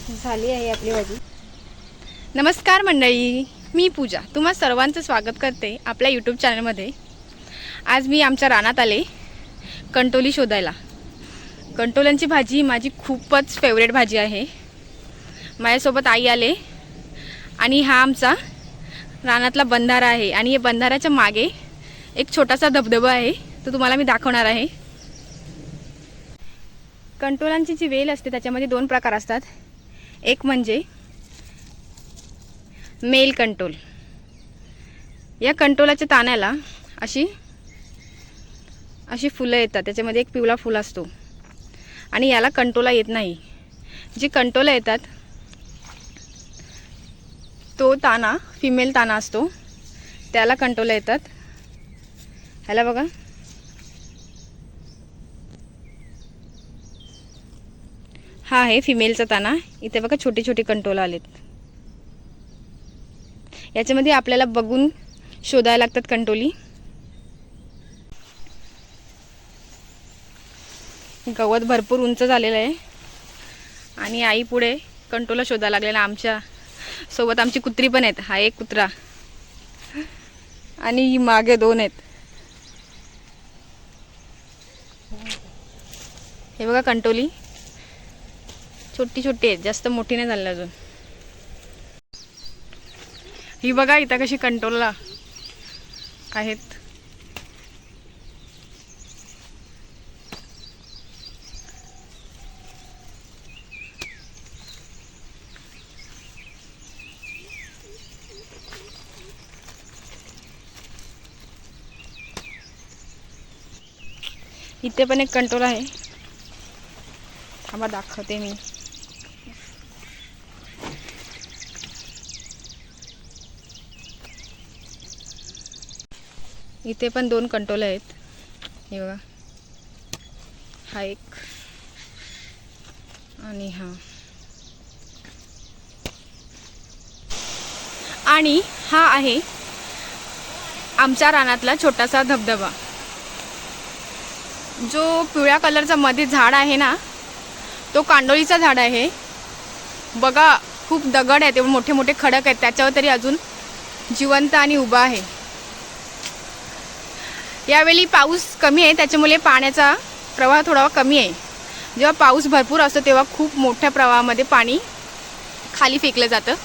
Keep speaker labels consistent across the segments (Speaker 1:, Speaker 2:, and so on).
Speaker 1: झाली आहे आपली भाजी। नमस्कार मंडळी, मी पूजा तुम्हा सर्वांचं स्वागत करते आपल्या यूट्यूब चॅनलमध्ये। आज मी आमच्या रानात आले कंटोली शोधायला। कंटोल्यांची भाजी माझी खूपच फेवरेट भाजी आहे। माझ्यासोबत आई आले आणि हा आमचा रानातला बंधारा आहे आणि या बंधाऱ्याच्या मागे एक छोटासा धबधबा आहे, तो तुम्हाला मी दाखवणार आहे। कंटोलांची जी वेल असते त्याच्यामध्ये दोन प्रकार असतात। एक म्हणजे मेल कंटोल। या कंटोलाच्या ताण्याला अशी फुलं येतात, त्याच्यामध्ये एक पिवळा फूल असतो आणि याला कंटोला येत नाही। जी कंटोला येतात तो ताना फिमेल ताना असतो, त्याला कंटोला येतात। ह्याला बघा, हा आहे फिमेलचा ताना। इथे बघा छोटी छोटी कंटोला आलेत। याच्यामध्ये आपल्याला बघून शोधायला लागतात कंटोली। गवत भरपूर उंच झालेलं आहे आणि आई पुढे कंटोला शोधायला लागलेला। आमच्या सोबत आमची कुत्री पण आहेत। हा एक कुत्रा आणि मागे दोन आहेत। हे बघा कंटोली छोटी छोटी आहेत, जास्त मोठी नाही झाली अजून। ही बघा इथं कशी कंटोला आहेत। इथे पण एक कंटोला आहे, थांबा दाखवते मी। इथे पण दोन कंटोले आहेत, हे बघा, हा एक आणि हा। आणि हा आहे आमच्या रानातला छोटासा धबधबा। जो पिवळ्या कलरचा मध्ये झाड आहे ना, तो कांडोळीचा झाड आहे। बघा खूप दगड आहेत, मोठे मोठे खडक आहेत, त्याच्यावर तरी अजून जिवंत आणि उभा आहे। यावेळी पाऊस कमी आहे, त्याच्यामुळे पाण्याचा प्रवाह थोडा कमी आहे। जेव्हा पाऊस भरपूर असतो तेव्हा खूप मोठ्या प्रवाहामध्ये पाणी खाली फेकलं जातं।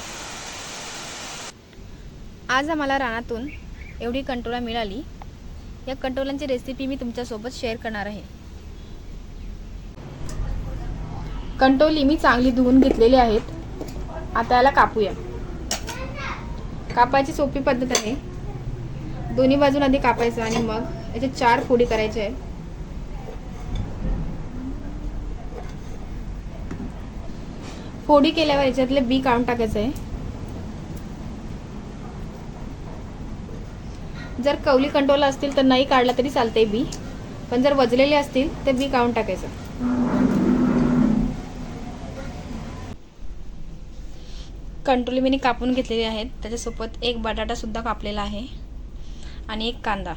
Speaker 1: आज आम्हाला रानातून एवढी कंटोला मिळाली। या कंटोलांची रेसिपी मी तुमच्यासोबत शेअर करणार आहे। कंटोली मी चांगली धुवून घेतलेली आहेत। आता याला कापूया। कापायची सोपी पद्धत आहे, दोन्ही बाजून आधी कापायचं आणि मग याचे 4 फोडी करायचे आहेत। फोडी केल्यावर याच्यातले बी काढून टाकायचं आहे। जर कवली कंटोला असतील तर नाही काढला तरी चालते बी, पण जर वजलेले असतील तर बी काढून टाकायचं। कंटोली मी कापून घेतलेली आहेत, त्याच्यासोबत एक बटाटा सुद्धा कापलेला आहे आणि एक कांदा।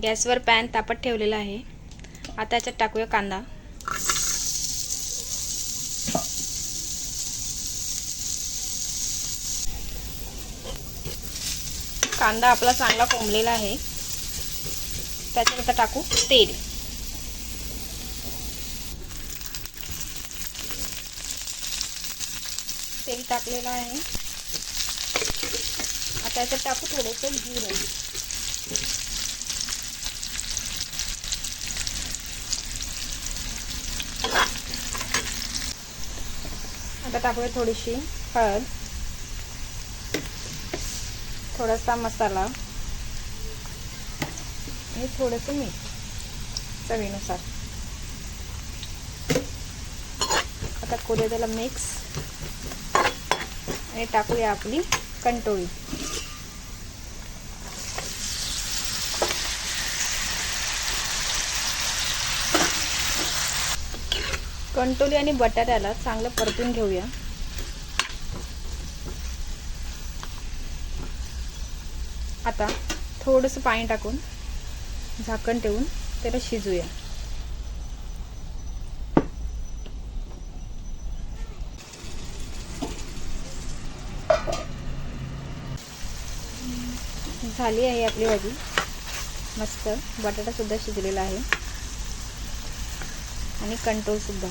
Speaker 1: गॅसवर पॅन तापत ठेवलेला आहे। आता याच्यात टाकूया कांदा। कांदा आपला चांगला कोंबलेला आहे, त्याच्यात आता टाकू तेल। तेल टाकलेलं आहे, आता याच्यात टाकू थोडंसं जिरं। आता टाकूया थोडीशी हळद, थोडासा मसाला आणि थोडंसं मीठ चवीनुसार। आता करूया त्याला मिक्स आणि टाकूया आपली कंटोळी। कंटोली आणि बटाट्याला चांगलं परतून घेऊया। आता थोडंसं पाणी टाकून झाकण ठेवून त्याला शिजूया। झाली आहे आपली भाजी मस्त. बटाटा सुद्धा शिजलेला आहे आणि कंटोल सुद्धा.